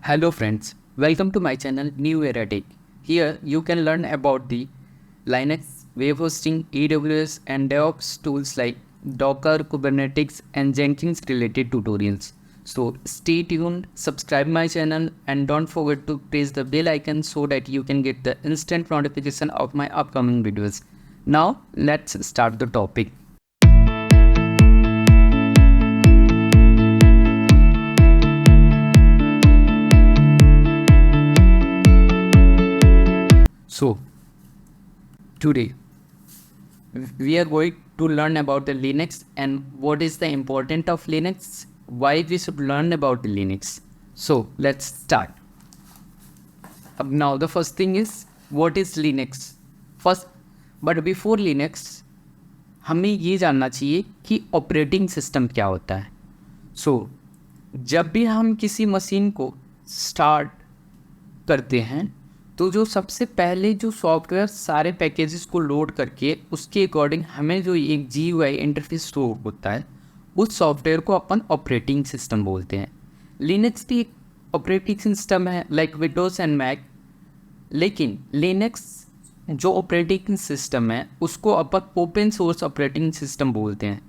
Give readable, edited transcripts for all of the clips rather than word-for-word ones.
Hello friends, welcome to my channel New Era Tech. Here you can learn about the Linux, web hosting, AWS and DevOps tools like Docker, Kubernetes and Jenkins related tutorials. So stay tuned, subscribe my channel and don't forget to press the bell icon so that you can get the instant notification of my upcoming videos. Now let's start the topic. So today we are going to learn about the Linux and what is the importance of Linux, why we should learn about the Linux. So let's start. Now the first thing is what is Linux? First, but before Linux हमें ये जानना चाहिए कि operating system क्या होता है. सो जब भी हम किसी मशीन को स्टार्ट करते हैं तो जो सबसे पहले जो सॉफ्टवेयर सारे पैकेजेस को लोड करके उसके अकॉर्डिंग हमें जो एक GUI इंटरफेस शो होता है उस सॉफ्टवेयर को अपन ऑपरेटिंग सिस्टम बोलते हैं. लिनक्स भी एक ऑपरेटिंग सिस्टम है लाइक विंडोज़ एंड मैक, लेकिन लिनक्स जो ऑपरेटिंग सिस्टम है उसको अपन ओपन सोर्स ऑपरेटिंग सिस्टम बोलते हैं,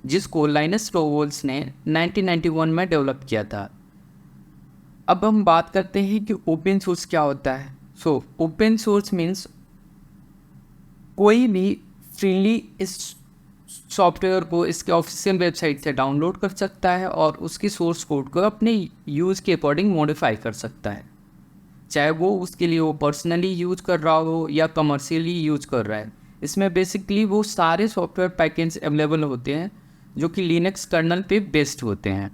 जिसको लाइनस टॉर्वाल्ड्स ने 1991 में डेवलप किया था. अब हम बात करते हैं कि ओपन सोर्स क्या होता है. सो ओपन सोर्स मीन्स कोई भी फ्रीली इस सॉफ्टवेयर को इसके ऑफिशियल वेबसाइट से डाउनलोड कर सकता है और उसकी सोर्स कोड को अपने यूज़ के अकॉर्डिंग मॉडिफाई कर सकता है, चाहे वो उसके लिए वो पर्सनली यूज़ कर रहा हो या कमर्शियली यूज़ कर रहा है. इसमें बेसिकली वो सारे सॉफ्टवेयर पैकेज अवेलेबल होते हैं जो कि लिनक्स कर्नल पे बेस्ड होते हैं.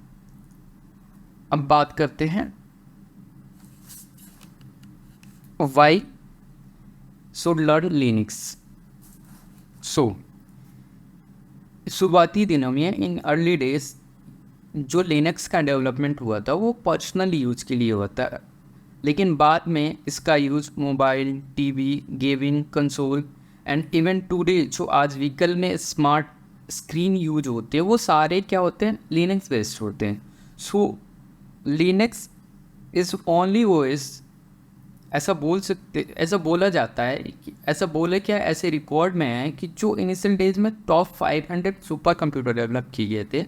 अब बात करते हैं वाई शुड लर्न लिनक्स. सो शुरुआती दिनों में इन अर्ली डेज जो लिनक्स का डेवलपमेंट हुआ था वो पर्सनल यूज़ के लिए हुआ था, लेकिन बाद में इसका use mobile, TV, gaming console and even today जो आज व्हीकल में स्मार्ट स्क्रीन यूज होते हैं वो सारे क्या होते हैं, लिनक्स बेस्ड होते हैं. सो लिनक्स इज़ ओनली ओएस, ऐसा बोला जाता है कि ऐसा बोले क्या ऐसे रिकॉर्ड में है कि जो इनिशियल डेज में टॉप 500 सुपर कंप्यूटर डेवलप किए गए थे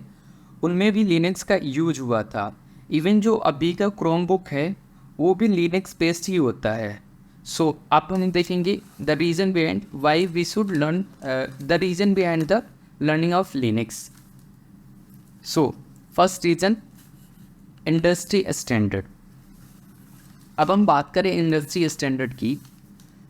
उनमें भी लिनक्स का यूज हुआ था. इवन जो अभी का क्रोम बुक है वो भी लिनक्स बेस्ड ही होता है. सो आप हम देखेंगे the reason behind why we should learn, the reason behind the learning of Linux. So first reason industry standard. अब हम बात करें इंडस्ट्री स्टैंडर्ड की,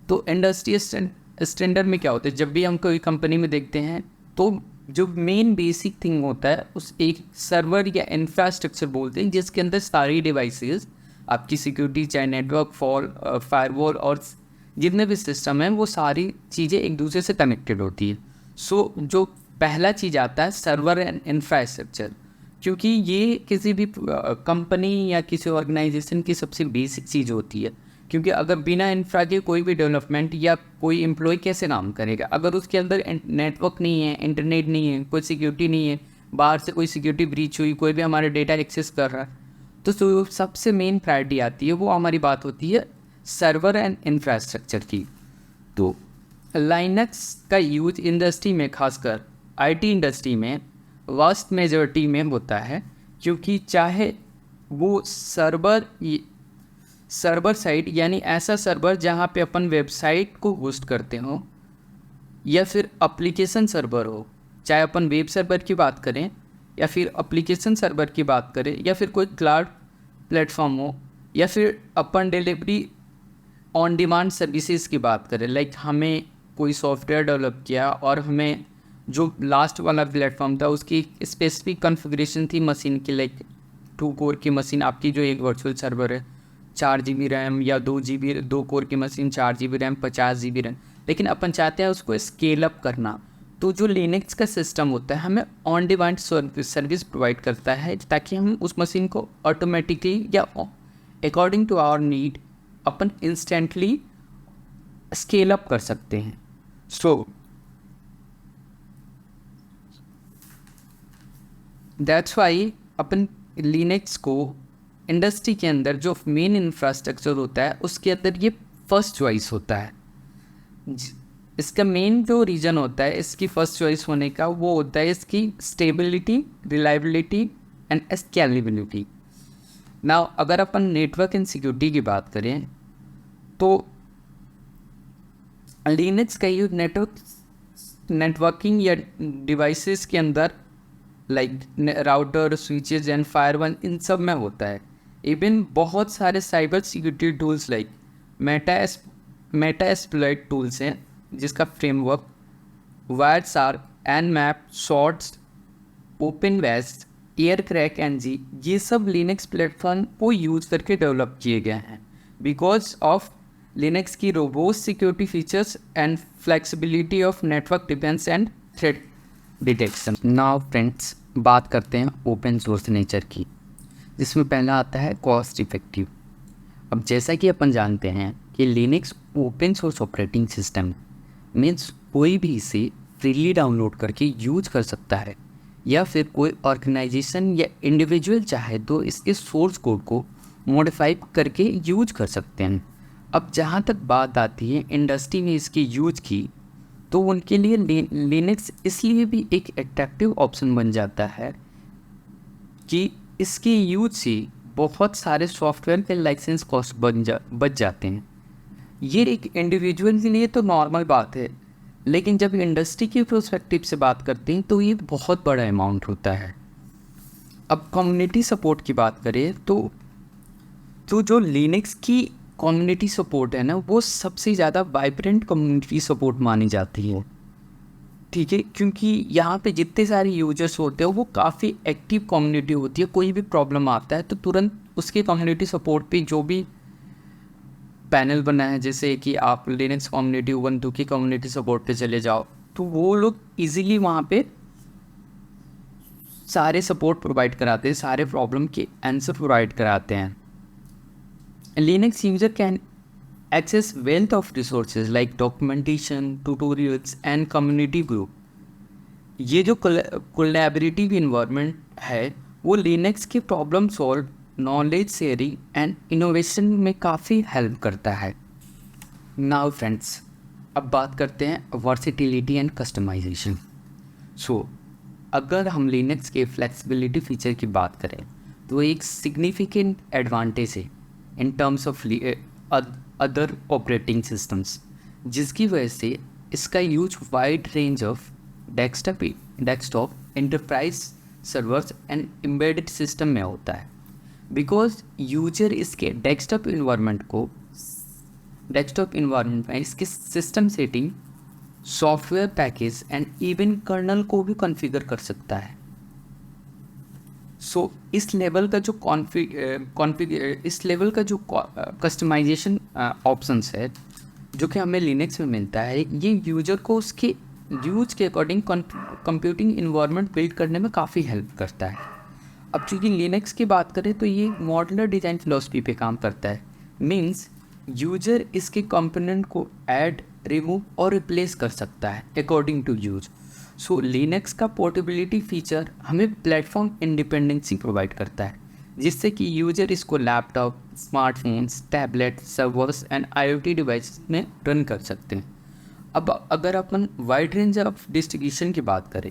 तो इंडस्ट्री स्टैंडर्ड में क्या होता है, जब भी हम कोई कंपनी में देखते हैं तो जो मेन बेसिक थिंग होता है उस एक सर्वर या इंफ्रास्ट्रक्चर बोलते हैं जिसके अंदर सारी डिवाइसेस आपकी सिक्योरिटी, चाहे नेटवर्क, फायरवॉल और जितने भी सिस्टम हैं वो सारी चीज़ें एक दूसरे से कनेक्टेड होती है. सो जो पहला चीज़ आता है सर्वर एंड इंफ्रास्ट्रक्चर, क्योंकि ये किसी भी कंपनी या किसी ऑर्गेनाइजेशन की सबसे बेसिक चीज़ होती है. क्योंकि अगर बिना इंफ्रा के कोई भी डेवलपमेंट या कोई एम्प्लॉय कैसे काम करेगा, अगर उसके अंदर नेटवर्क नहीं है, इंटरनेट नहीं है, कोई सिक्योरिटी नहीं है, बाहर से कोई सिक्योरिटी ब्रीच हुई, कोई भी हमारे डेटा एक्सेस कर रहा है, तो सबसे मेन प्रायोरिटी आती है, वो हमारी बात होती है सर्वर एंड इंफ्रास्ट्रक्चर की. तो लाइनक्स का यूज इंडस्ट्री में, खासकर IT इंडस्ट्री में वास्ट मेजॉरिटी में होता है, क्योंकि चाहे वो सर्वर साइट यानी ऐसा सर्वर जहाँ पे अपन वेबसाइट को होस्ट करते हो, या फिर एप्लीकेशन सर्वर हो, चाहे अपन वेब सर्वर की बात करें या फिर एप्लीकेशन सर्वर की बात करें या फिर कोई क्लाउड प्लेटफॉर्म हो, या फिर अपन डिलीवरी ऑन डिमांड सर्विसेज की बात करें, लाइक हमें कोई सॉफ्टवेयर डेवलप किया और हमें जो लास्ट वाला प्लेटफॉर्म था उसकी स्पेसिफिक कॉन्फ़िगरेशन थी मशीन की, लाइक 2 कोर की मशीन आपकी जो एक वर्चुअल सर्वर है, 4 GB रैम या 2 कोर की machine 4 GB RAM 50 GB RAM, लेकिन अपन चाहते हैं उसको स्केल अप करना. तो जो लिनक्स का सिस्टम होता है हमें ऑन डिमांड सर्विस प्रोवाइड करता है ताकि हम उस मशीन को ऑटोमेटिकली या अकॉर्डिंग टू आवर नीड अपन इंस्टेंटली स्केल अप कर सकते हैं. सो दैट्स वाई अपन लिनक्स को इंडस्ट्री के अंदर जो मेन इंफ्रास्ट्रक्चर होता है उसके अंदर ये फर्स्ट चॉइस होता है। इसका मेन जो रीज़न होता है इसकी फर्स्ट चॉइस होने का वो होता है इसकी stability, reliability and scalability. Now अगर अपन नेटवर्क एंड सिक्योरिटी की बात करें तो लिनक्स का यूज नेटवर्किंग या डिवाइसेस के अंदर like router, switches and firewall इन सब में होता है। इवन बहुत सारे cyber security tools like Metasploit tools हैं जिसका framework Wireshark, Nmap, shorts, OpenVAS, Aircrack NG, ये सब लिनक्स प्लेटफॉर्म को यूज़ करके डेवलप किए गए हैं बिकॉज ऑफ लिनक्स की robust security features and flexibility of network defense and threat detection. Now friends, बात करते हैं ओपन सोर्स नेचर की, जिसमें पहला आता है कॉस्ट इफेक्टिव। अब जैसा कि अपन जानते हैं कि Linux open source operating system means कोई भी इसे फ्रीली डाउनलोड करके यूज कर सकता है या फिर कोई ऑर्गेनाइजेशन या इंडिविजुअल चाहे तो इसके सोर्स कोड को मॉडिफाई करके यूज कर सकते हैं। अब जहाँ तक बात आती है इंडस्ट्री में इसकी यूज की, तो उनके लिए लिनक्स इसलिए भी एक अट्रैक्टिव ऑप्शन बन जाता है कि इसके यूज से बहुत सारे सॉफ्टवेयर के लाइसेंस कॉस्ट बच जाते हैं। ये एक इंडिविजुअल के लिए तो नॉर्मल बात है, लेकिन जब इंडस्ट्री की प्रोस्पेक्टिव से बात करते हैं तो ये बहुत बड़ा अमाउंट होता है। अब कम्युनिटी सपोर्ट की बात करें तो जो लिनक्स की कम्युनिटी सपोर्ट है ना, वो सबसे ज़्यादा वाइब्रेंट कम्युनिटी सपोर्ट मानी जाती है। ठीक है, क्योंकि यहाँ पे जितने सारे यूजर्स होते हैं वो काफ़ी एक्टिव कम्युनिटी होती है। कोई भी प्रॉब्लम आता है तो तुरंत उसके कम्युनिटी सपोर्ट पे जो भी पैनल बना है, जैसे कि आप लिनक्स कम्युनिटी, उबंटू की कम्युनिटी सपोर्ट पे चले जाओ, तो वो लोग इजीली वहाँ पे सारे सपोर्ट प्रोवाइड कराते हैं, सारे प्रॉब्लम के आंसर प्रोवाइड कराते हैं। Linux user can access wealth of resources like documentation, tutorials and community group। ये जो कोलैबोरेटिव इन्वायरमेंट है वो लिनक्स की problem solve, knowledge sharing and innovation में काफ़ी हेल्प करता है। नाउ फ्रेंड्स, अब बात करते हैं वर्सेटिलिटी एंड कस्टमाइजेशन। अगर हम लिनक्स के फ्लेक्सिबिलिटी फीचर की बात करें तो एक सिग्निफिकेंट एडवांटेज है in terms of other operating systems, जिसकी वजह से इसका use wide range of desktop, enterprise servers and embedded system में होता है। बिकॉज यूजर इसके डेस्कटॉप इन्वायरमेंट में इसके system setting, software package and even kernel को भी कॉन्फ़िगर कर सकता है। इस लेवल का जो कस्टमाइजेशन ऑप्शंस है जो कि हमें लिनक्स में मिलता है, ये यूजर को उसके यूज के अकॉर्डिंग कंप्यूटिंग इन्वायरमेंट बिल्ड करने में काफ़ी हेल्प करता है। अब चूँकि लिनक्स की बात करें तो ये मॉड्यूलर डिज़ाइन फिलॉसफी पे काम करता है। मींस यूजर इसके कंपोनेंट को ऐड, रिमूव और रिप्लेस कर सकता है अकॉर्डिंग टू यूज। लिनक्स का पोर्टेबिलिटी फीचर हमें प्लेटफॉर्म इंडिपेंडेंसी प्रोवाइड करता है, जिससे कि यूजर इसको laptop, smartphones, tablet, servers and IoT device में रन कर सकते हैं। अब अगर अपन वाइड रेंज ऑफ डिस्ट्रीब्यूशन की बात करें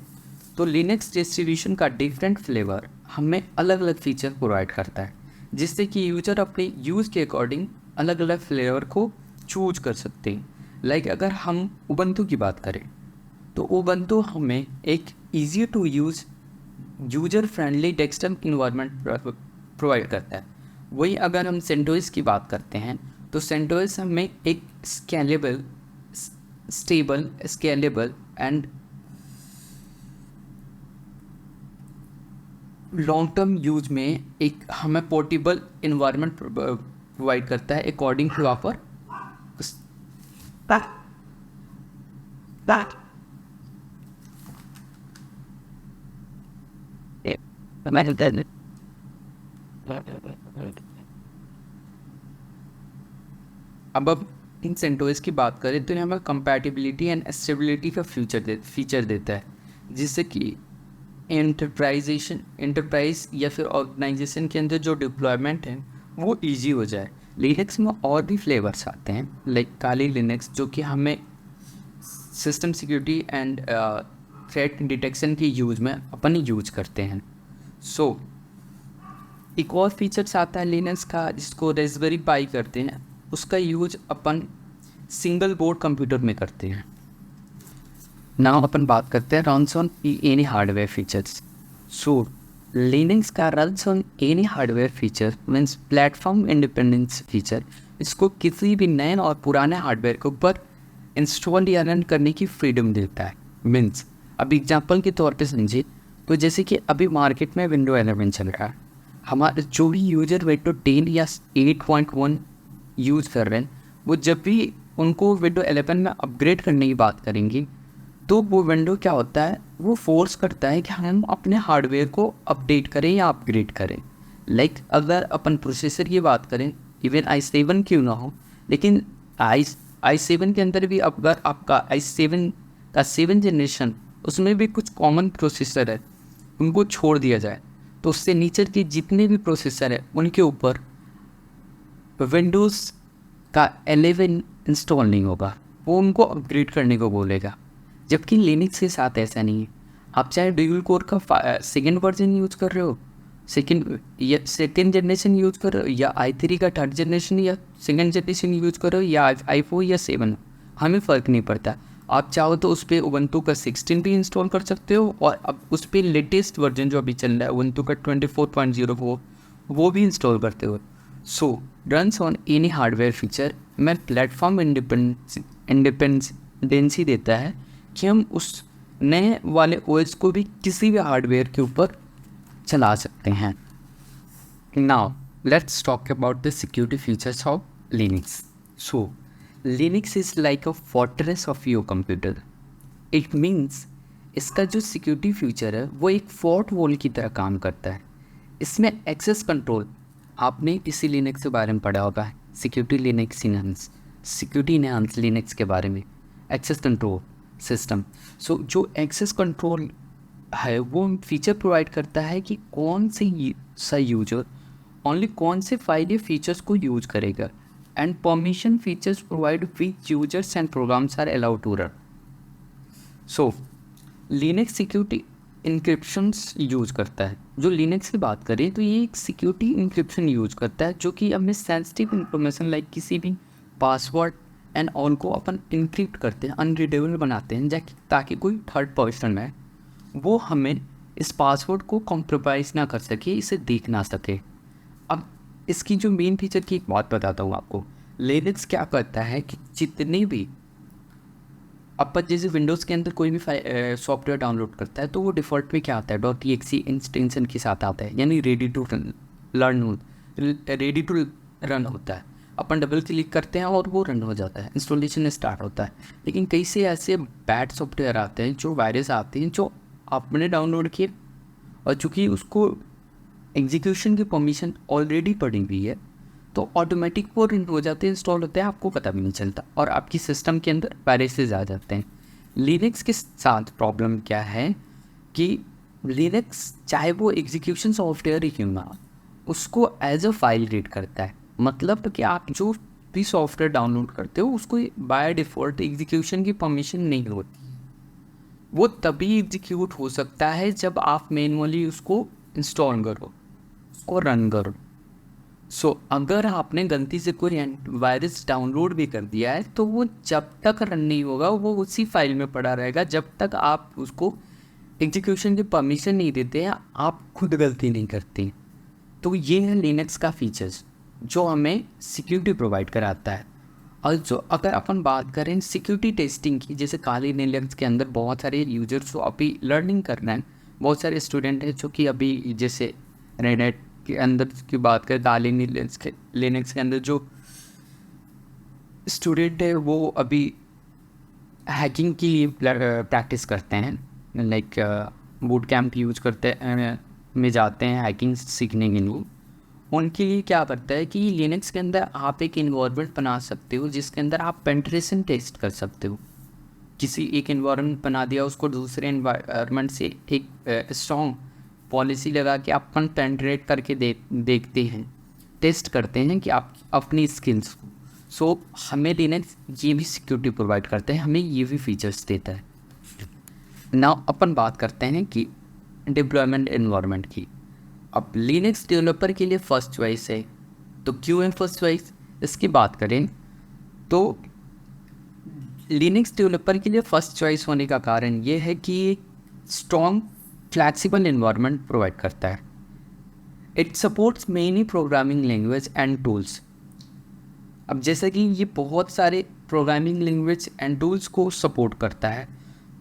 तो लिनक्स डिस्ट्रीब्यूशन का डिफरेंट फ्लेवर हमें अलग अलग फीचर प्रोवाइड करता है, जिससे कि यूजर अपने यूज़ के अकॉर्डिंग अलग अलग फ्लेवर को चूज कर सकते हैं। लाइक अगर हम उबंटू की बात करें तो उबंटू हमें एक easy to use, user friendly desktop environment provide करता है। वही अगर हम सेंटोस की बात करते हैं तो सेंटोस हमें एक stable and long term use में एक हमें पोर्टेबल इन्वायरमेंट प्रोवाइड करता है अकॉर्डिंग टू आवर अब इन सेंटोस की बात करें तो ये हमें कंपैटिबिलिटी एंड स्टेबिलिटी का फीचर देता है, जिससे कि एंटरप्राइज या फिर ऑर्गेनाइजेशन के अंदर जो डिप्लॉयमेंट है वो इजी हो जाए। लिनक्स में और भी फ्लेवर्स आते हैं, लाइक काली लिनक्स, जो कि हमें system security and threat detection के यूज में अपन यूज करते हैं। सो एक और फीचर्स आता है लिनक्स का जिसको रेस्पबेरी पाई करते हैं, उसका यूज अपन सिंगल बोर्ड कंप्यूटर में करते हैं। नाउ अपन बात करते हैं runs on any hardware features. So Linux का runs on any hardware feature means platform independence feature, इसको किसी भी नए और पुराने हार्डवेयर के ऊपर इंस्टॉल या रन करने की फ्रीडम देता है। मीन्स अब एग्जांपल के तौर पे समझिए, तो जैसे कि अभी मार्केट में विंडो 11 चल रहा है, हमारे जो भी यूजर विंडो 10 या 8.1 यूज़ कर रहे हैं, वो जब भी उनको विंडो 11 में अपग्रेड करने की बात करेंगे, तो वो विंडो क्या होता है, वो फोर्स करता है कि हम अपने हार्डवेयर को अपडेट करें या अपग्रेड करें। लाइक अगर अपन प्रोसेसर की बात करें, इवन i7 क्यों ना हो, लेकिन i7 के अंदर भी अगर आपका i7 का 7 जनरेशन, उसमें भी कुछ कॉमन प्रोसेसर है, उनको छोड़ दिया जाए तो उससे नीचे के जितने भी प्रोसेसर है उनके ऊपर विंडोज़ का 11 इंस्टॉल नहीं होगा, वो उनको अपग्रेड करने को बोलेगा। जबकि लिनक्स के साथ ऐसा नहीं है। आप चाहे ड्यूल कोर का सेकेंड वर्जन यूज़ कर रहे हो, सेकेंड जनरेशन यूज़ कर रहे हो, या i3 का थर्ड जनरेशन या सेकेंड जनरेशन यूज़ कर रहे हो, या i4 या 7, हमें फ़र्क नहीं पड़ता। आप चाहो तो उस पर उबंटू का 16 भी इंस्टॉल कर सकते हो, और अब उस पर लेटेस्ट वर्जन जो अभी चल रहा है उबंटू का 24.04 वो भी इंस्टॉल करते हो। So runs on any hardware feature में प्लेटफॉर्म इंडिपेंडेंसी देता है कि हम उस नए वाले ओएस को भी किसी भी हार्डवेयर के ऊपर चला सकते हैं। Now let's talk about the security features of Linux. So Linux is like a fortress of your computer. It means इसका जो सिक्योरिटी फीचर है वो एक फोर्ट वॉल की तरह काम करता है। इसमें एक्सेस कंट्रोल, आपने इसी लिनक्स के बारे में पढ़ा होगा, सिक्योरिटी इनहांस लिनक्स के बारे में, एक्सेस कंट्रोल सिस्टम। सो जो एक्सेस कंट्रोल है वो फीचर प्रोवाइड करता है कि कौन सा यूजर ओनली कौन से फाइल या फीचर्स को यूज करेगा, and permission features provide which users and programs are allowed to run. So Linux security encryptions use करता है। जो लिनक्स की बात करें तो ये एक सिक्योरिटी इंक्रिप्शन यूज़ करता है, जो कि हमें सेंसिटिव इंफॉर्मेशन लाइक किसी भी पासवर्ड एंड ऑल को अपन इंक्रिप्ट करते हैं, अनरीडेबल बनाते हैं, ताकि कोई थर्ड पर्सन है वो हमें इस पासवर्ड को कॉम्प्रोमाइज़ ना कर सके, इसे देख ना सके। अब इसकी जो मेन फीचर की एक बात बताता हूँ आपको। लिनक्स क्या करता है कि जितने भी अपन जैसे विंडोज़ के अंदर कोई भी सॉफ्टवेयर डाउनलोड करता है तो वो डिफ़ॉल्ट में क्या आता है, .exe इंस्टेंशन के साथ आता है, यानी रेडी टू रन होता है। अपन डबल क्लिक करते हैं और वो रन हो जाता है, इंस्टॉलेशन स्टार्ट होता है। लेकिन कई से ऐसे बैड सॉफ्टवेयर आते हैं, जो वायरस आते हैं, जो आपने डाउनलोड किए और चूँकि उसको एग्जीक्यूशन की परमिशन ऑलरेडी पड़ी हुई है, तो ऑटोमेटिक वो रन हो जाते हैं, इंस्टॉल होते हैं, आपको पता भी नहीं चलता, और आपकी सिस्टम के अंदर वायरसेस आ जाते हैं। लिनक्स के साथ प्रॉब्लम क्या है कि लिनक्स चाहे वो एग्जीक्यूशन सॉफ्टवेयर ही क्यों ना, उसको एज अ फाइल रीड करता है। मतलब कि आप जो भी सॉफ्टवेयर डाउनलोड करते हो उसको बाय डिफ़ॉल्ट एग्जीक्यूशन की परमिशन नहीं होती। वो तभी एग्जीक्यूट हो सकता है जब आप मैनुअली उसको इंस्टॉल करो, उसको रन करो। सो अगर आपने गलती से कोई वायरस डाउनलोड भी कर दिया है तो वो जब तक रन नहीं होगा वो उसी फाइल में पड़ा रहेगा, जब तक आप उसको एग्जीक्यूशन की परमिशन नहीं देते हैं, आप खुद गलती नहीं करते। तो ये है लिनक्स का फीचर्स जो हमें सिक्योरिटी प्रोवाइड कराता है। और जो अगर अपन बात करें सिक्योरिटी टेस्टिंग की, जैसे काली लिनक्स के अंदर बहुत सारे यूजर्स जो अभी लर्निंग कर रहे हैं, बहुत सारे स्टूडेंट हैं जो कि अभी जैसे रेड हैट के अंदर की बात करें, काली लिनक्स के अंदर जो स्टूडेंट है वो अभी हैकिंग की प्रैक्टिस करते हैं, लाइक बूट कैंप यूज करते में जाते हैं हैकिंग सीखने के लिए। उनके लिए क्या करता है कि लिनक्स के अंदर आप एक इन्वायरमेंट बना सकते हो जिसके अंदर आप पेनिट्रेशन टेस्ट कर सकते हो। किसी एक इन्वायरमेंट बना दिया, उसको दूसरे इन्वायरमेंट से एक स्ट्रॉन्ग पॉलिसी लगा के अपन पेनिट्रेट करके देखते हैं, टेस्ट करते हैं कि आप अपनी स्किल्स को। सो हमें लिनक्स ये भी सिक्योरिटी प्रोवाइड करता है, हमें ये भी फीचर्स देता है। नाउ अपन बात करते हैं कि डिप्लॉयमेंट एनवायरनमेंट की। अब लिनक्स डेवलपर के लिए फर्स्ट चॉइस है, तो क्यों है फर्स्ट चॉइस? इसकी बात करें तो लिनक्स डेवलपर के लिए फर्स्ट चॉइस होने का कारण ये है कि स्ट्रॉन्ग फ्लैक्सिबल एनवायरनमेंट प्रोवाइड करता है। It supports many programming language and tools. अब जैसे कि ये बहुत सारे प्रोग्रामिंग लैंग्वेज एंड टूल्स को सपोर्ट करता है,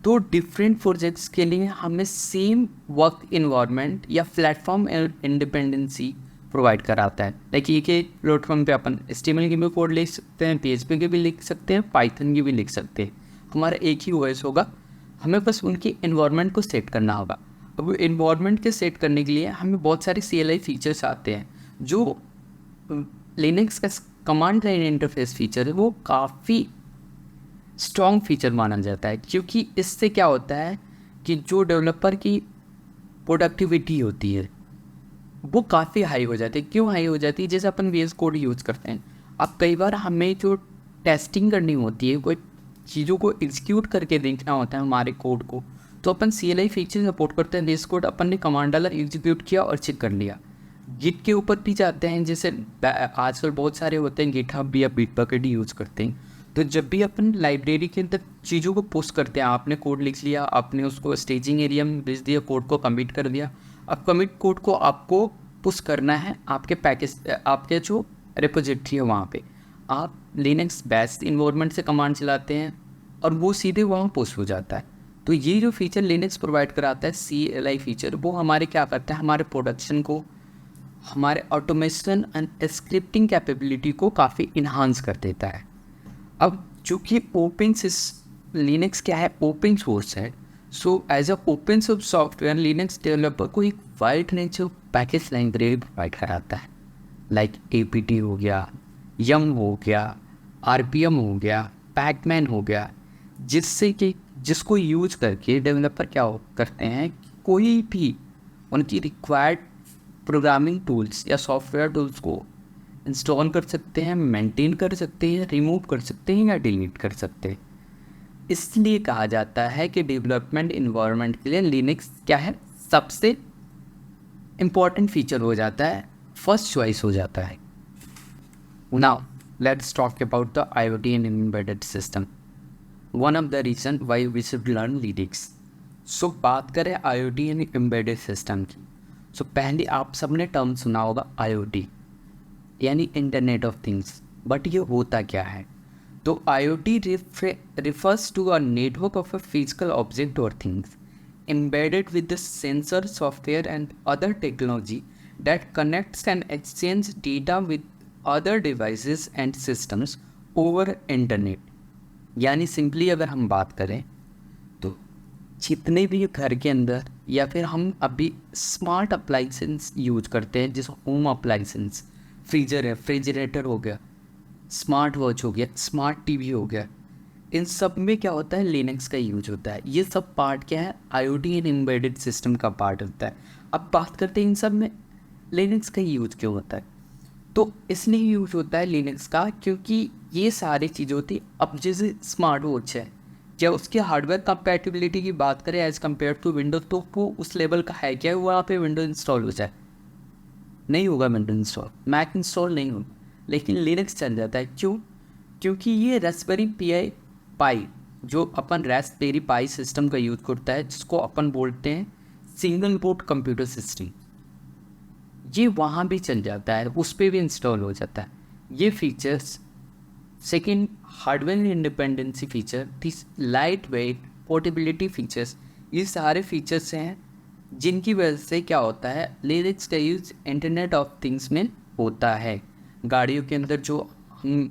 तो डिफरेंट प्रोजेक्ट्स के लिए हमें सेम वर्क इन्वायरमेंट या प्लेटफॉर्म इंडिपेंडेंसी प्रोवाइड कराता है। लाइक ये कि प्लेटफॉर्म पे अपन HTML की भी कोड लिख सकते हैं, PHP की भी लिख सकते हैं, पाइथन की भी लिख सकते हैं। हमारा एक ही OS होगा, हमें बस उनके इन्वायरमेंट को सेट करना होगा। अब इन्वायरमेंट के सेट करने के लिए हमें बहुत सारे CLI फीचर्स आते हैं, जो लिनक्स का कमांड लाइन इंटरफेस फीचर है वो काफ़ी स्ट्रॉन्ग फीचर माना जाता है, क्योंकि इससे क्या होता है कि जो डेवलपर की प्रोडक्टिविटी होती है वो काफ़ी हाई हो जाती है। क्यों हाई हो जाती है? जैसे अपन VS कोड यूज़ करते हैं, अब कई बार हमें जो टेस्टिंग करनी होती है, कोई चीज़ों को एग्जीक्यूट करके देखना होता है हमारे कोड को, तो अपन CLI फीचर सपोर्ट करते हैं। VS कोड अपन ने कमांड डाला, एग्जीक्यूट किया और चेक कर लिया। गिट के ऊपर भी जाते हैं, जैसे आजकल बहुत सारे होते हैं गिटहब या बिटबकेट यूज़ करते हैं। तो जब भी अपन लाइब्रेरी के अंदर चीज़ों को पोस्ट करते हैं, आपने कोड लिख लिया, आपने उसको स्टेजिंग एरिया में भेज दिया, कोड को कमिट कर दिया। अब कमिट कोड को आपको पुश करना है आपके पैकेज, आपके जो रिपोजिटरी है वहाँ पे आप लिनक्स बेस्ट इन्वायरमेंट से कमांड चलाते हैं और वो सीधे वहाँ पुश हो जाता है। तो ये जो फीचर लिनक्स प्रोवाइड कराता है CLI फीचर, वो हमारे क्या करता है, हमारे प्रोडक्शन को, हमारे ऑटोमेशन एंड स्क्रिप्टिंग कैपेबिलिटी को काफ़ी इन्हांस कर देता है। अब चूँकि लिनक्स क्या है, ओपन सोर्स है, so as a open source software Linux developer को एक wide range of package library provide कराता है। लाइक APT हो गया, यम हो गया, RPM हो गया, पैकमैन हो गया, जिससे कि जिसको यूज करके डेवलपर क्या करते हैं, कोई भी उनकी रिक्वायर्ड प्रोग्रामिंग टूल्स या सॉफ्टवेयर टूल्स को इंस्टॉल कर सकते हैं, मेंटेन कर सकते हैं, रिमूव कर सकते हैं या डिलीट कर सकते हैं। इसलिए कहा जाता है कि डेवलपमेंट इन्वायरमेंट के लिए लिनक्स क्या है, सबसे इम्पॉर्टेंट फीचर हो जाता है, फर्स्ट चॉइस हो जाता है। Now let's talk about the IoT and embedded system, one of the reason why we should learn Linux. So बात करें IoT एंड एम्बेडेड सिस्टम की, सो पहले आप सबने टर्म सुना होगा IoT यानी इंटरनेट ऑफ थिंग्स। बट ये होता क्या है? तो IoT refers to a network of a physical object or things embedded with the sensor, software and other technology that connects and exchanges data with other devices and systems over internet। यानी simply अगर हम बात करें तो जितने भी घर के अंदर या फिर हम अभी स्मार्ट अप्लाइंसेंस यूज करते हैं, जैसे होम अप्लाइंसेंस, फ्रीजर है, रेफ्रिजरेटर हो गया, स्मार्ट वॉच हो गया, स्मार्ट TV हो गया, इन सब में क्या होता है, लिनक्स का यूज होता है। ये सब पार्ट क्या है, IoT एंड एम्बेडेड सिस्टम का पार्ट होता है। अब बात करते हैं इन सब में लिनक्स का यूज क्यों होता है। तो इसलिए यूज होता है लिनक्स का क्योंकि ये सारी चीज़ें होती। अब जैसे स्मार्ट वॉच है, क्या उसके हार्डवेयर कंपैटिबिलिटी की बात करें एज़ कम्पेयर टू विंडोज़, तो वो उस लेवल का है क्या वहाँ पे विंडोज इंस्टॉल हो जाए? नहीं होगा विंडोज इंस्टॉल, मैक इंस्टॉल नहीं होगा, लेकिन लिनक्स चल जाता है। क्यों? क्योंकि ये रास्पबेरी पाई जो अपन रास्पबेरी पाई सिस्टम का यूज़ करता है, जिसको अपन बोलते हैं सिंगल बोर्ड कंप्यूटर सिस्टम, ये वहाँ भी चल जाता है, उस पर भी इंस्टॉल हो जाता है। ये features, second hardware independency feature, this light weight portability features, ये सारे फीचर्स हैं जिनकी वजह से क्या होता है, लिनक्स का यूज इंटरनेट ऑफ थिंग्स में होता है। गाड़ियों के अंदर जो हम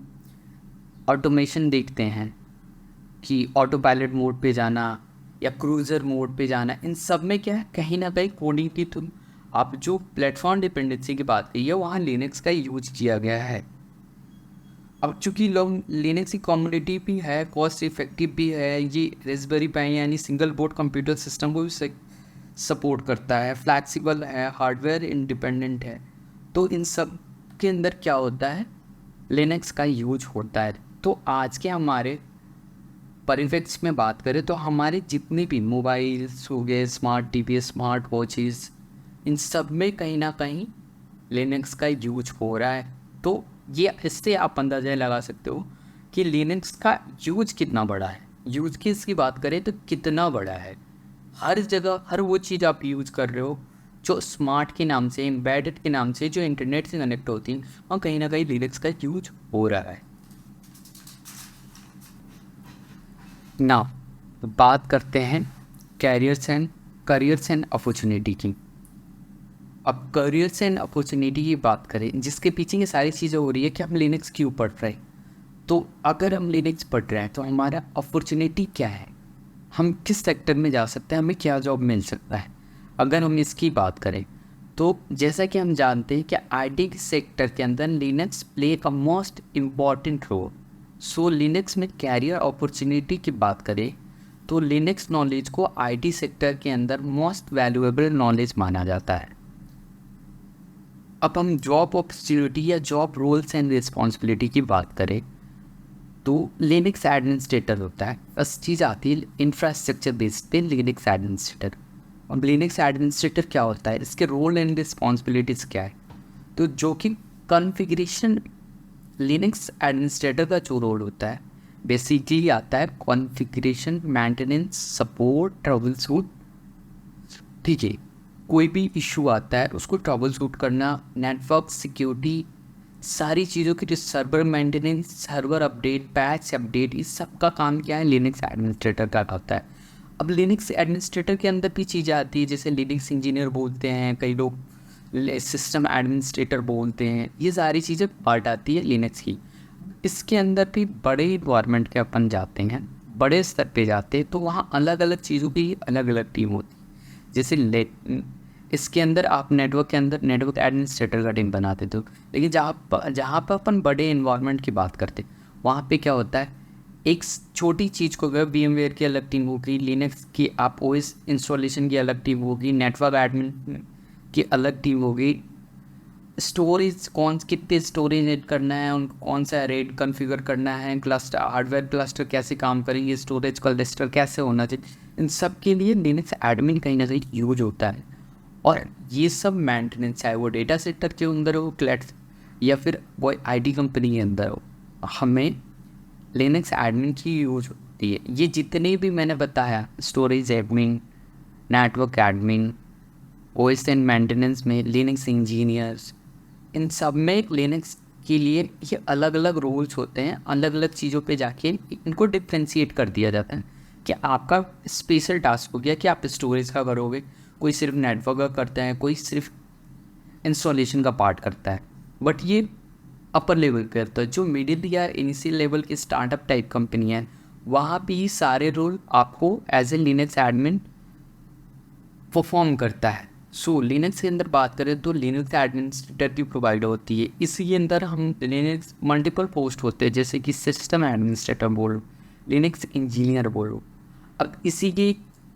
ऑटोमेशन देखते हैं कि ऑटो पायलट मोड पे जाना या क्रूज़र मोड पे जाना, इन सब में क्या है, कहीं ना कहीं कोडिंग की तुम आप जो प्लेटफॉर्म डिपेंडेंसी की बात की है, वहाँ लिनक्स का यूज किया गया है। अब चूंकि लोग लिनक्स की कम्युनिटी भी है, कॉस्ट इफेक्टिव भी है, ये रेस्पबेरी पाई यानी सिंगल बोर्ड कंप्यूटर सिस्टम को भी सपोर्ट करता है, फ्लैक्सिबल है, हार्डवेयर इंडिपेंडेंट है। तो इन सब के अंदर क्या होता है, लिनक्स का यूज होता है। तो आज के हमारे परिप्रेक्ष्य में बात करें तो हमारे जितने भी मोबाइल्स हो गए, स्मार्ट टीवी, स्मार्ट वॉचेस, इन सब में कहीं ना कहीं लिनक्स का यूज हो रहा है। तो ये इससे आप अंदाज़ा लगा सकते हो कि लिनक्स का यूज कितना बड़ा है। यूज केस की बात करें तो कितना बड़ा है, हर जगह हर वो चीज़ आप यूज़ कर रहे हो जो स्मार्ट के नाम से, एम्बेडेड के नाम से, जो इंटरनेट से कनेक्ट होती हैं, और कहीं ना कहीं लिनक्स का यूज हो रहा है। ना बात करते हैं करियर्स एंड अपॉर्चुनिटी की। अब करियर्स एंड अपॉर्चुनिटी की बात करें, जिसके पीछे ये सारी चीज़ें हो रही है कि हम लिनक्स क्यों पढ़ रहे हैं। तो अगर हम लिनक्स पढ़ रहे हैं तो हमारा अपॉर्चुनिटी क्या है, हम किस सेक्टर में जा सकते हैं, हमें क्या जॉब मिल सकता है। अगर हम इसकी बात करें तो जैसा कि हम जानते हैं कि आईटी सेक्टर के अंदर लिनक्स प्ले का मोस्ट इम्पॉर्टेंट रोल। सो लिनक्स में कैरियर अपॉर्चुनिटी की बात करें तो लिनक्स नॉलेज को आईटी सेक्टर के अंदर मोस्ट वैल्यूएबल नॉलेज माना जाता है। अब हम जॉब अपॉर्चुनिटी या जॉब रोल्स एंड रिस्पॉन्सिबिलिटी की बात करें तो लिनक्स एडमिनिस्ट्रेटर होता है। फर्स्ट चीज़ आती है इंफ्रास्ट्रक्चर बेस्ड पे लिनक्स एडमिनिस्ट्रेटर। अब लिनक्स एडमिनिस्ट्रेटर क्या होता है, इसके रोल एंड रिस्पॉन्सिबिलिटीज़ क्या है, तो जो कि कॉन्फ़िगरेशन, लिनक्स एडमिनिस्ट्रेटर का जो रोल होता है बेसिकली आता है configuration, maintenance, support, trouble shoot. ठीक है, कोई भी इशू आता है उसको ट्रबल शूट करना, नेटवर्क सिक्योरिटी, सारी चीज़ों की जो server maintenance, server update, patch update, इस सब का काम क्या है, लिनक्स एडमिनिस्ट्रेटर का होता है। अब लिनक्स एडमिनिस्ट्रेटर के अंदर भी चीज़ें आती है, जैसे लिनक्स इंजीनियर बोलते हैं कई लोग, सिस्टम एडमिनिस्ट्रेटर बोलते हैं, ये सारी चीज़ें पार्ट आती है लिनक्स की। इसके अंदर भी बड़े इन्वायरमेंट के अपन जाते हैं, बड़े स्तर पे जाते हैं, तो वहाँ अलग अलग चीज़ों की अलग अलग टीम होती है। जैसे इसके अंदर आप नेटवर्क के अंदर नेटवर्क एडमिनिस्ट्रेटर का टीम बनाते थे, लेकिन जहाँ पर अपन बड़े इन्वायरमेंट की बात करते वहाँ पे क्या होता है, एक छोटी चीज़ को अगर VMware की अलग टीम होगी, लिनक्स की आप OS इंस्टॉलेशन की अलग टीम होगी, नेटवर्क एडमिन की अलग टीम होगी, स्टोरेज कितने स्टोरेज ऐड करना है, उनको कौन सा रेट कॉन्फ़िगर करना है, क्लस्टर, हार्डवेयर क्लस्टर कैसे काम करेंगे, स्टोरेज क्लस्टर कैसे होना चाहिए, इन सब के लिए लिनक्स एडमिन कहीं ना कहीं यूज होता है। और ये सब मेंटेनेंस, चाहे वो डेटा सेंटर के अंदर हो, क्लैट, या फिर वो IT कंपनी के अंदर हो, हमें लिनक्स एडमिन की यूज होती है। ये जितने भी मैंने बताया, storage admin, network admin, OS and maintenance में लिनक्स इंजीनियर्स, इन सब में लिनक्स के लिए ये अलग अलग रोल्स होते हैं। अलग अलग चीज़ों पे जाके इनको डिफ्रेंशिएट कर दिया जाता है कि आपका स्पेशल टास्क हो गया कि आप स्टोरेज का करोगे, कोई सिर्फ नेटवर्क का करता है, कोई सिर्फ इंस्टॉलेशन का पार्ट करता है। बट ये अपर लेवल पे होता है। जो मिडिल या इनिशियल लेवल की स्टार्टअप टाइप कंपनी है, वहाँ पे ये सारे रोल आपको as a Linux admin perform करता है। सो लिनक्स के अंदर बात करें तो लिनक्स एडमिनिस्ट्रेटर की प्रोवाइड होती है। इसी के अंदर हम लिनक्स मल्टीपल पोस्ट होते हैं, जैसे कि सिस्टम एडमिनिस्ट्रेटर बोलो, लिनक्स इंजीनियर बोलो। अब इसी की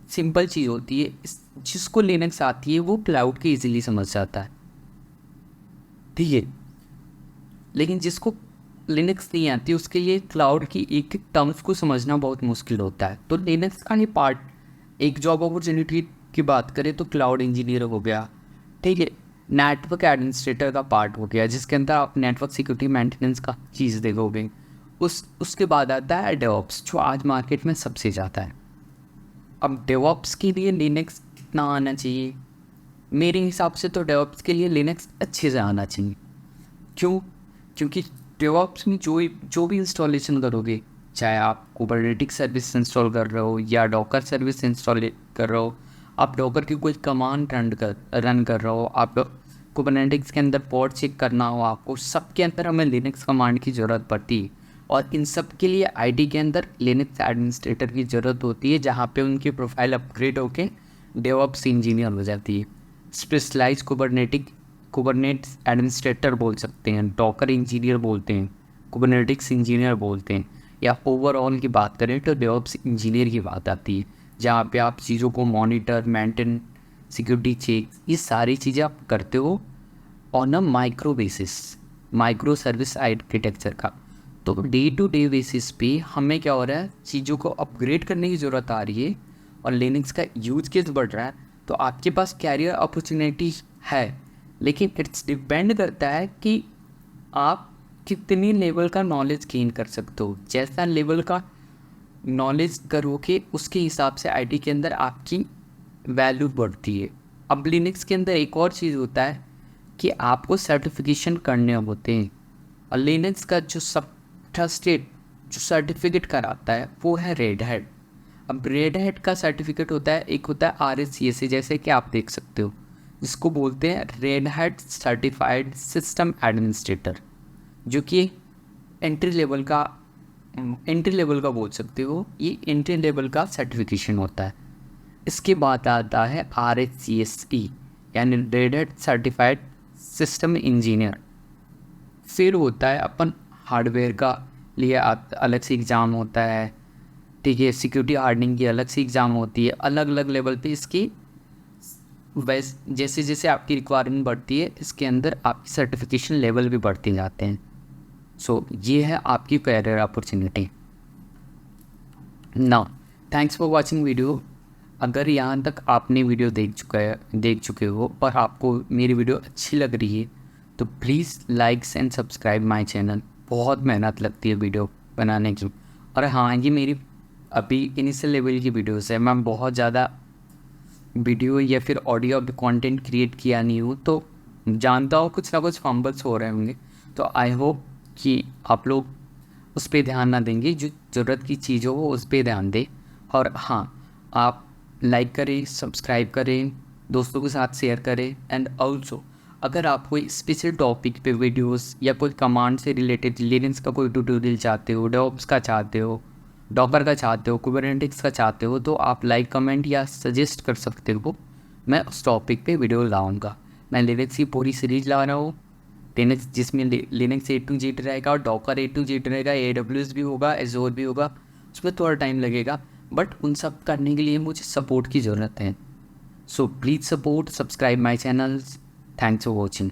सिंपल चीज़ होती है, जिसको लिनक्स आती है वो क्लाउड के इजीली समझ जाता है, ठीक है। लेकिन जिसको लिनक्स नहीं आती उसके लिए क्लाउड की एक एक टर्म्स को समझना बहुत मुश्किल होता है। तो लिनक्स का ये पार्ट, एक जॉब अपॉर्चुनिटी की बात करें तो क्लाउड इंजीनियर हो गया, ठीक है, नेटवर्क एडमिनिस्ट्रेटर का पार्ट हो गया, जिसके अंदर आप नेटवर्क सिक्योरिटी मेंटेनेंस का चीज़ देखोगे। उसके बाद आता है डेवऑप्स, जो आज मार्केट में सबसे ज़्यादा है। अब डेवऑप्स के लिए लिनक्स कितना आना चाहिए, मेरे हिसाब से तो डेवऑप्स के लिए लिनक्स अच्छे से आना चाहिए। क्यों? क्योंकि डेवऑप्स में जो भी इंस्टॉलेशन करोगे, चाहे आप कुबरनेटिक सर्विस इंस्टॉल कर रहे हो या डॉकर सर्विस इंस्टॉल कर रहे हो, आप डॉकर की कोई कमांड रन कर रहे हो, आप कुबरनेटिक्स के अंदर पोर्ट चेक करना हो आपको, सबके अंदर हमें लिनक्स कमांड की ज़रूरत पड़ती है। और इन सब के लिए IT के अंदर लिनक्स एडमिनिस्ट्रेटर की ज़रूरत होती है, जहाँ पे उनकी प्रोफाइल अपग्रेड होके डेवऑप्स इंजीनियर हो जाती है। स्पेशलाइज कुबरनेट्स एडमिनिस्ट्रेटर बोल सकते हैं, डॉकर इंजीनियर बोलते हैं, कुबरनेटिक्स इंजीनियर बोलते हैं, या ओवरऑल की बात करें तो डेवऑप्स इंजीनियर की बात आती है, जहाँ पे आप चीज़ों को मॉनिटर, मेंटेन, सिक्योरिटी चेक, ये सारी चीज़ें आप करते हो on a micro basis, micro service architecture का। तो डे टू डे बेसिस पे हमें क्या हो रहा है, चीज़ों को अपग्रेड करने की ज़रूरत आ रही है और लिनक्स का यूज केस बढ़ रहा है, तो आपके पास कैरियर अपॉर्चुनिटी है, लेकिन इट्स डिपेंड करता है कि आप कितनी लेवल का नॉलेज गेन कर सकते हो। जैसा लेवल का नॉलेज करोगे उसके हिसाब से आईटी के अंदर आपकी वैल्यू बढ़ती है। अब लिनक्स के अंदर एक और चीज़ होता है कि आपको सर्टिफिकेशन करने होते हैं, और लिनक्स का जो सब ट्रस्टेड जो सर्टिफिकेट कराता है वो है रेड हैट। अब रेड हैट का सर्टिफिकेट होता है, एक होता है RSCSA, जैसे कि आप देख सकते हो, जिसको बोलते हैं red hat certified system administrator, जो कि एंट्री लेवल का बोल सकते हो, ये एंट्री लेवल का सर्टिफिकेशन होता है। इसके बाद आता है RSCSE, यानी red hat certified system engineer. फिर होता है अपन हार्डवेयर का लिए अलग से एग्ज़ाम होता है, ठीक है, सिक्योरिटी हार्डनिंग की अलग से एग्ज़ाम होती है। अलग अलग लेवल पे इसकी जैसे जैसे आपकी रिक्वायरमेंट बढ़ती है, इसके अंदर आपकी सर्टिफिकेशन लेवल भी बढ़ते जाते हैं। सो ये है आपकी कैरियर अपॉर्चुनिटी। ना, थैंक्स फॉर वॉचिंग वीडियो। अगर यहाँ तक आपने वीडियो देख चुके हो और आपको मेरी वीडियो अच्छी लग रही है, तो please likes and subscribe my channel. बहुत मेहनत लगती है वीडियो बनाने की। और हाँ, ये मेरी अभी इनिशियल लेवल की वीडियोस है, मैं बहुत ज़्यादा वीडियो या फिर ऑडियो कंटेंट क्रिएट किया नहीं हूँ, तो जानता हूँ कुछ ना कुछ फंबल्स हो रहे होंगे। तो आई होप कि आप लोग उस पर ध्यान ना देंगे, जो ज़रूरत की चीज़ हो वो उस पर ध्यान दें। और हाँ, आप लाइक करें, सब्सक्राइब करें, दोस्तों के साथ शेयर करें। एंड ऑल्सो अगर आप कोई स्पेशल टॉपिक पे वीडियोस या कोई कमांड से रिलेटेड लिनक्स का कोई ट्यूटोरियल चाहते हो, डेवऑप्स का चाहते हो, डॉकर का चाहते हो, कुबरनेटिक्स का चाहते हो, तो आप लाइक, कमेंट या सजेस्ट कर सकते हो। मैं उस टॉपिक पे वीडियो लाऊंगा। मैं लिनक्स की पूरी सीरीज ला रहा हूँ, लिनक्स जिसमें लिनक्स A to Z रहेगा, और डॉकर A to Z रहेगा, AWS भी होगा, एजोर भी होगा। उसमें थोड़ा टाइम लगेगा, बट उन सब करने के लिए मुझे सपोर्ट की ज़रूरत है। So please support, subscribe my channels. Thanks for watching.